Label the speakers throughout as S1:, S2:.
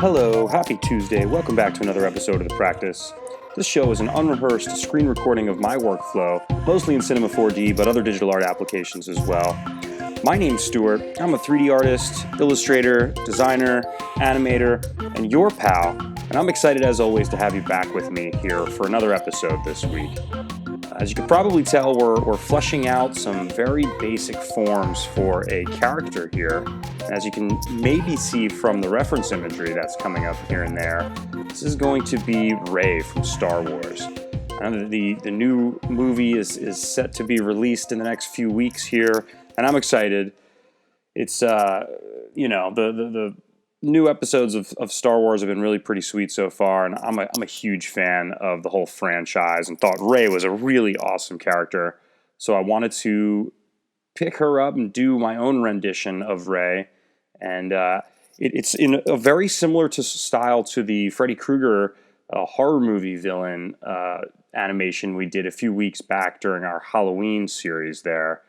S1: Hello, happy Tuesday. Welcome back to another episode of The Practice. This show is an unrehearsed screen recording of my workflow, mostly in Cinema 4D, but other digital art applications as well. My name's Stuart. I'm a 3D artist, illustrator, designer, animator, and your pal, and I'm excited as always to have you back with me here for another episode this week. As you can probably tell, we're fleshing out some very basic forms for a character here. As you can maybe see from the reference imagery that's coming up here and there, this is going to be Rey from Star Wars. The new movie is set to be released in the next few weeks here, and I'm excited. It's, the new episodes of Star Wars have been really pretty sweet so far, and I'm a huge fan of the whole franchise and thought Rey was a really awesome character. So I wanted to pick her up and do my own rendition of Rey. And it's in a very similar style to the Freddy Krueger horror movie villain animation we did a few weeks back during our Halloween series there.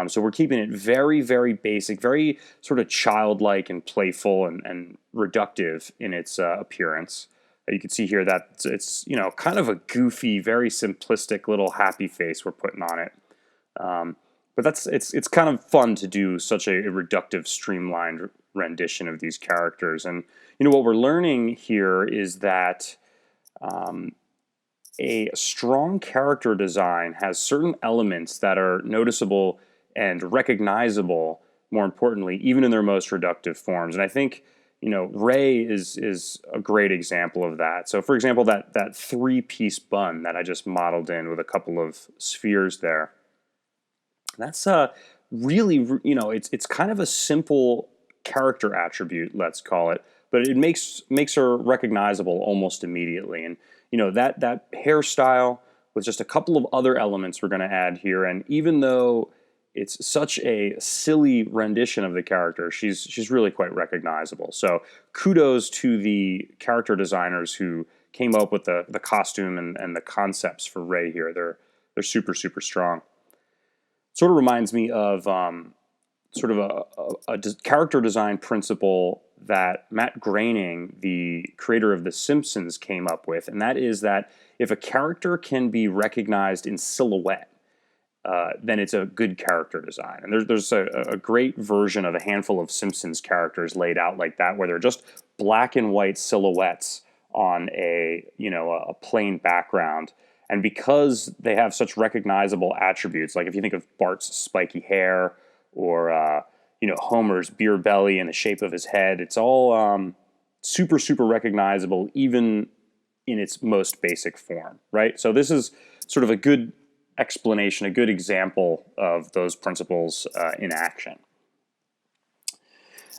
S1: So we're keeping it very, very basic, very sort of childlike and playful and reductive in its appearance. You can see here that it's kind of a goofy, very simplistic little happy face we're putting on it. But it's kind of fun to do such a reductive, streamlined rendition of these characters. And what we're learning here is that a strong character design has certain elements that are noticeable and recognizable, more importantly, even in their most reductive forms. And I think, Rey is a great example of that. So, for example, that three-piece bun that I just modeled in with a couple of spheres there, that's really, it's kind of a simple character attribute, let's call it, but it makes her recognizable almost immediately. And, that hairstyle with just a couple of other elements we're going to add here, and even though it's such a silly rendition of the character, she's really quite recognizable. So kudos to the character designers who came up with the costume and the concepts for Rey here. They're super, super strong. Sort of reminds me of sort of a character design principle that Matt Groening, the creator of The Simpsons, came up with, and that is that if a character can be recognized in silhouette, then it's a good character design. And there's a great version of a handful of Simpsons characters laid out like that, where they're just black and white silhouettes on a plain background. And because they have such recognizable attributes, like if you think of Bart's spiky hair or Homer's beer belly and the shape of his head, it's all super, super recognizable, even in its most basic form, right? So this is sort of a good explanation, a good example of those principles in action.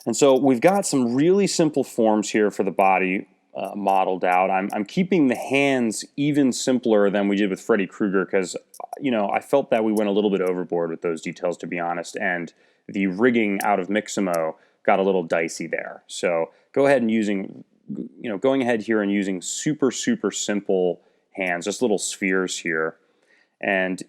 S1: And so we've got some really simple forms here for the body modeled out. I'm keeping the hands even simpler than we did with Freddy Krueger because, I felt that we went a little bit overboard with those details, to be honest, and the rigging out of Mixamo got a little dicey there. So going ahead here and using super, super simple hands, just little spheres here. And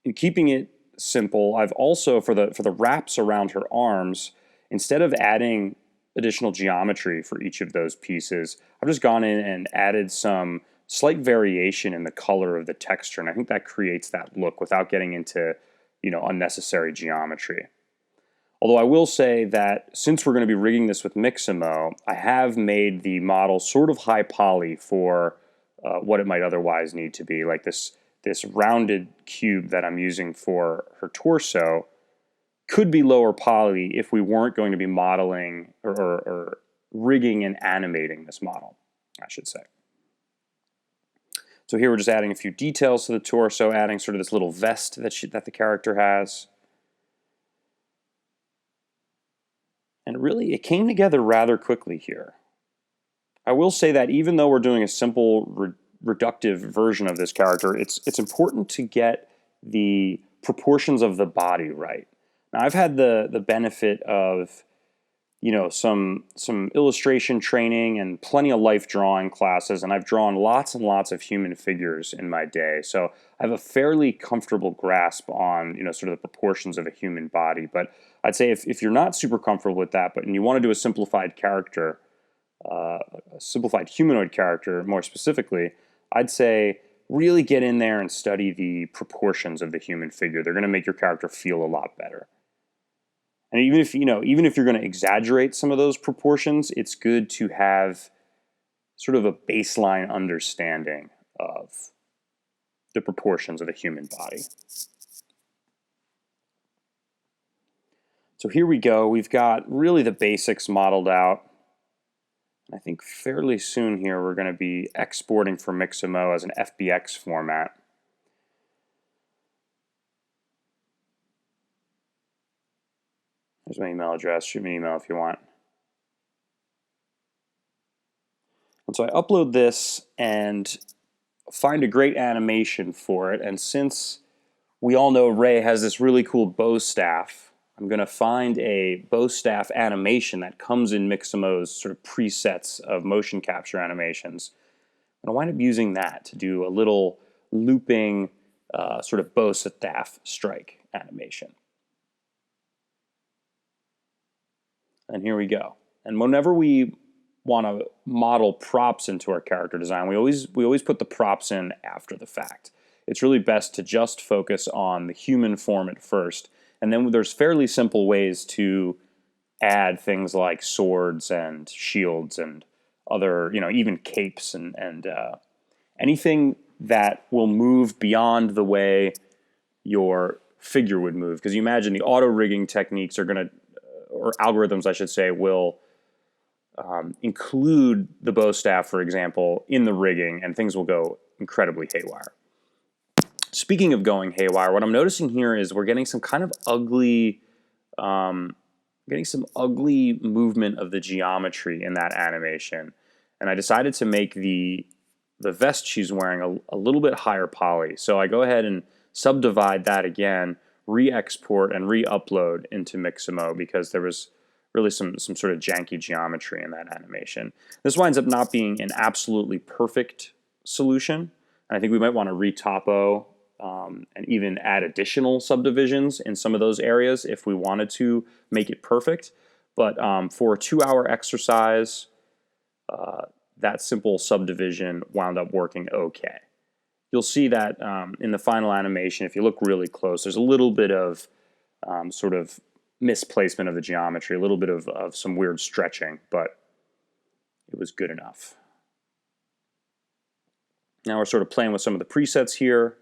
S1: in keeping it simple, I've also, for the wraps around her arms, instead of adding additional geometry for each of those pieces, I've just gone in and added some slight variation in the color of the texture, and I think that creates that look without getting into, unnecessary geometry. Although I will say that since we're going to be rigging this with Mixamo, I have made the model sort of high poly for what it might otherwise need to be, like this rounded cube that I'm using for her torso could be lower poly if we weren't going to be modeling or rigging and animating this model, I should say. So here we're just adding a few details to the torso, adding sort of this little vest that the character has. And really, it came together rather quickly here. I will say that even though we're doing a simple reductive version of this character, it's important to get the proportions of the body right. Now, I've had the benefit of some illustration training and plenty of life drawing classes, and I've drawn lots and lots of human figures in my day, so I have a fairly comfortable grasp on sort of the proportions of a human body. But I'd say if you're not super comfortable with that, and you want to do a simplified character, a simplified humanoid character more specifically, I'd say really get in there and study the proportions of the human figure. They're going to make your character feel a lot better. And even if you're going to exaggerate some of those proportions, it's good to have sort of a baseline understanding of the proportions of the human body. So here we go. We've got really the basics modeled out. I think fairly soon here we're going to be exporting for Mixamo as an FBX format. There's my email address. Shoot me an email if you want. And so I upload this and find a great animation for it. And since we all know Ray has this really cool bow staff, I'm going to find a bow staff animation that comes in Mixamo's sort of presets of motion capture animations. And I wind up using that to do a little looping sort of bow staff strike animation. And here we go. And whenever we want to model props into our character design, we always put the props in after the fact. It's really best to just focus on the human form at first, and then there's fairly simple ways to add things like swords and shields and other, even capes and anything that will move beyond the way your figure would move. Because you imagine the auto rigging techniques are going to, or algorithms, I should say, will include the bow staff, for example, in the rigging, and things will go incredibly haywire. Speaking of going haywire, what I'm noticing here is we're getting some kind of ugly, movement of the geometry in that animation, and I decided to make the vest she's wearing a little bit higher poly. So I go ahead and subdivide that again, re-export and re-upload into Mixamo because there was really some sort of janky geometry in that animation. This winds up not being an absolutely perfect solution, and I think we might want to re-topo and even add additional subdivisions in some of those areas if we wanted to make it perfect. But for a 2-hour exercise, that simple subdivision wound up working okay. You'll see that in the final animation, if you look really close, there's a little bit of sort of misplacement of the geometry, a little bit of some weird stretching, but it was good enough. Now we're sort of playing with some of the presets here,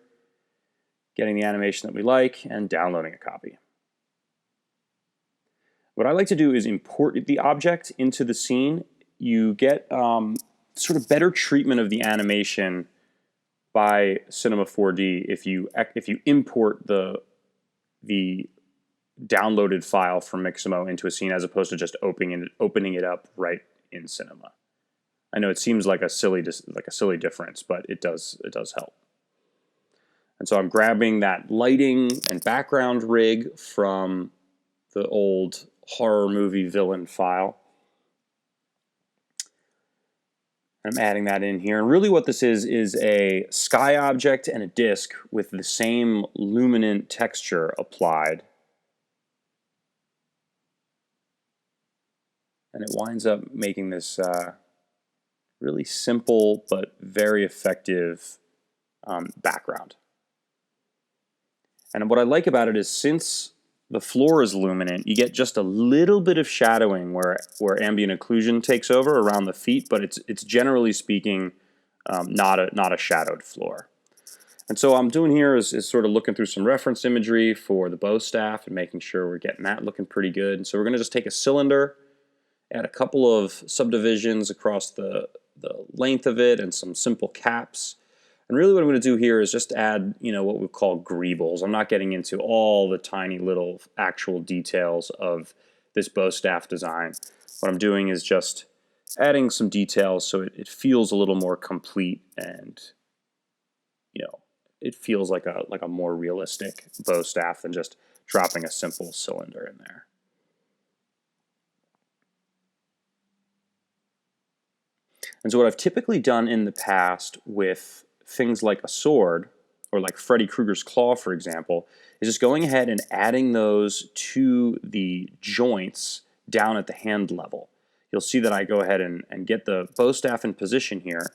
S1: getting the animation that we like, and downloading a copy. What I like to do is import the object into the scene. You get sort of better treatment of the animation by Cinema 4D if you import the downloaded file from Mixamo into a scene as opposed to just opening it up right in Cinema. I know it seems like a silly difference, but it does help. And so I'm grabbing that lighting and background rig from the old horror movie villain file. I'm adding that in here. And really what this is a sky object and a disk with the same luminant texture applied. And it winds up making this really simple but very effective background. And what I like about it is since the floor is luminant, you get just a little bit of shadowing where ambient occlusion takes over around the feet, but it's generally speaking not a shadowed floor. And so what I'm doing here is sort of looking through some reference imagery for the bow staff and making sure we're getting that looking pretty good. And so we're going to just take a cylinder, add a couple of subdivisions across the length of it and some simple caps. And really what I'm going to do here is just add, what we call greebles. I'm not getting into all the tiny little actual details of this bow staff design. What I'm doing is just adding some details so it feels a little more complete and, it feels like a more realistic bow staff than just dropping a simple cylinder in there. And so what I've typically done in the past with things like a sword, or like Freddy Krueger's claw, for example, is just going ahead and adding those to the joints down at the hand level. you'll see that I go ahead and get the bow staff in position here,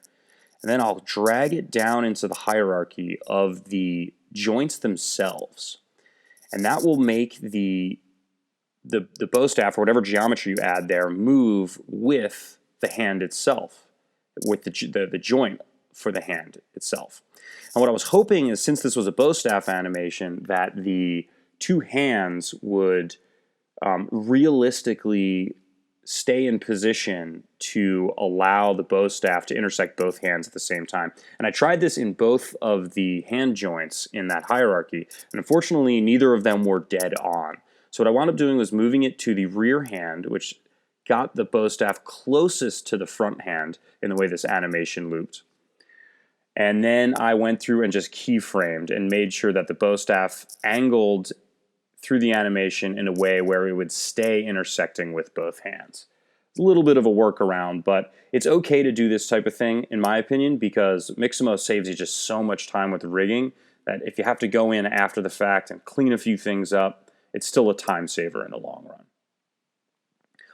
S1: and then I'll drag it down into the hierarchy of the joints themselves. And that will make the bow staff, or whatever geometry you add there, move with the hand itself, with the joint for the hand itself. And what I was hoping is, since this was a bow staff animation, that the two hands would realistically stay in position to allow the bow staff to intersect both hands at the same time. And I tried this in both of the hand joints in that hierarchy, and unfortunately neither of them were dead on. So what I wound up doing was moving it to the rear hand, which got the bow staff closest to the front hand in the way this animation looped. And then I went through and just keyframed and made sure that the bow staff angled through the animation in a way where it would stay intersecting with both hands. It's a little bit of a workaround, but it's okay to do this type of thing, in my opinion, because Mixamo saves you just so much time with rigging that if you have to go in after the fact and clean a few things up, it's still a time saver in the long run.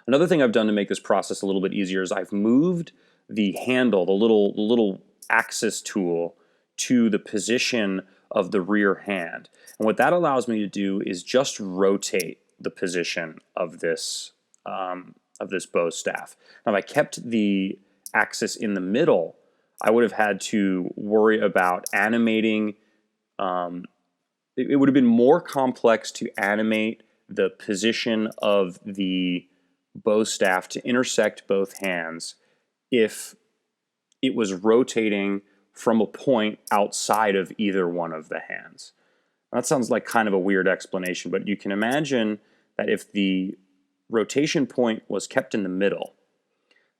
S1: Another thing I've done to make this process a little bit easier is I've moved the handle, the little axis tool, to the position of the rear hand. And what that allows me to do is just rotate the position of this bow staff. Now, if I kept the axis in the middle, I would have had to worry about animating. It would have been more complex to animate the position of the bow staff to intersect both hands if it was rotating from a point outside of either one of the hands. That sounds like kind of a weird explanation, but you can imagine that if the rotation point was kept in the middle,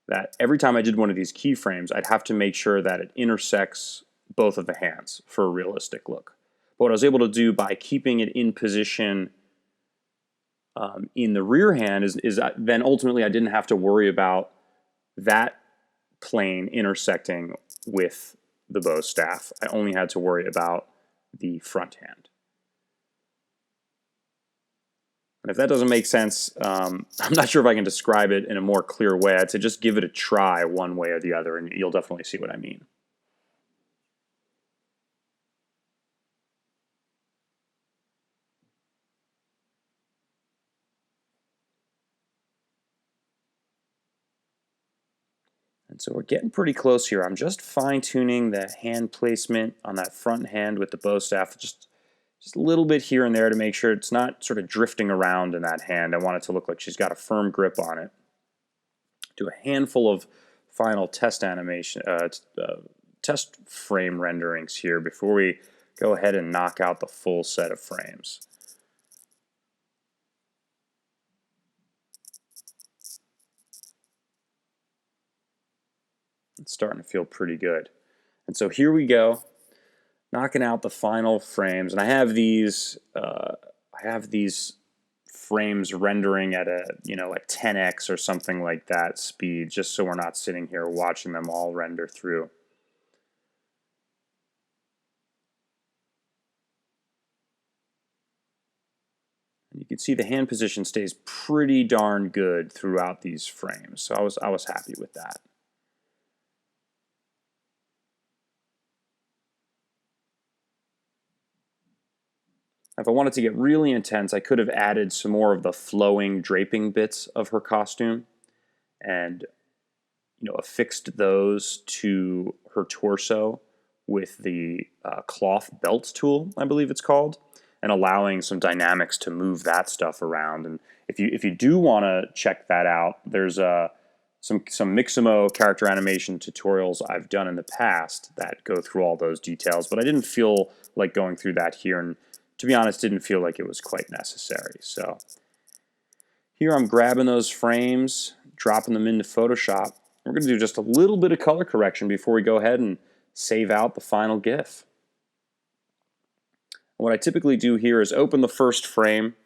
S1: that every time I did one of these keyframes, I'd have to make sure that it intersects both of the hands for a realistic look. But what I was able to do by keeping it in position in the rear hand is then ultimately I didn't have to worry about that plane intersecting with the bow staff. I only had to worry about the front hand. And if that doesn't make sense, I'm not sure if I can describe it in a more clear way. I'd say just give it a try one way or the other, and you'll definitely see what I mean. And so we're getting pretty close here. I'm just fine-tuning the hand placement on that front hand with the bow staff, just a little bit here and there to make sure it's not sort of drifting around in that hand. I want it to look like she's got a firm grip on it. Do a handful of final test animation, test frame renderings here before we go ahead and knock out the full set of frames. It's starting to feel pretty good. And so here we go, knocking out the final frames. And I have these frames rendering at a 10x or something like that speed, just so we're not sitting here watching them all render through. And you can see the hand position stays pretty darn good throughout these frames. So I was happy with that. If I wanted to get really intense, I could have added some more of the flowing draping bits of her costume and affixed those to her torso with the cloth belt tool, I believe it's called, and allowing some dynamics to move that stuff around. And if you do want to check that out, there's some Mixamo character animation tutorials I've done in the past that go through all those details, but I didn't feel like going through that here, and to be honest, didn't feel like it was quite necessary. So here I'm grabbing those frames, dropping them into Photoshop. We're going to do just a little bit of color correction before we go ahead and save out the final GIF. What I typically do here is open the first frame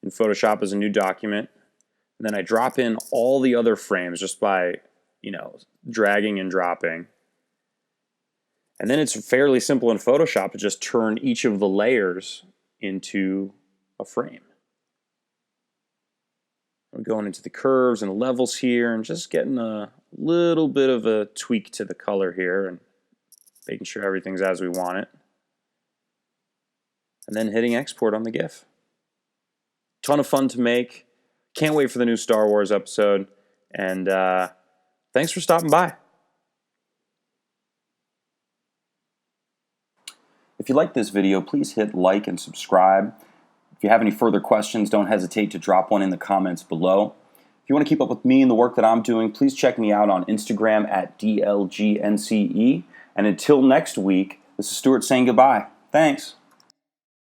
S1: in Photoshop as a new document, and then I drop in all the other frames just by, dragging and dropping. And then it's fairly simple in Photoshop to just turn each of the layers into a frame. I'm going into the curves and levels here and just getting a little bit of a tweak to the color here and making sure everything's as we want it. And then hitting export on the GIF. Ton of fun to make. Can't wait for the new Star Wars episode. And thanks for stopping by. If you like this video, please hit like and subscribe. If you have any further questions, don't hesitate to drop one in the comments below. If you want to keep up with me and the work that I'm doing, please check me out on Instagram at DLGNCE. And until next week, this is Stuart saying goodbye. Thanks.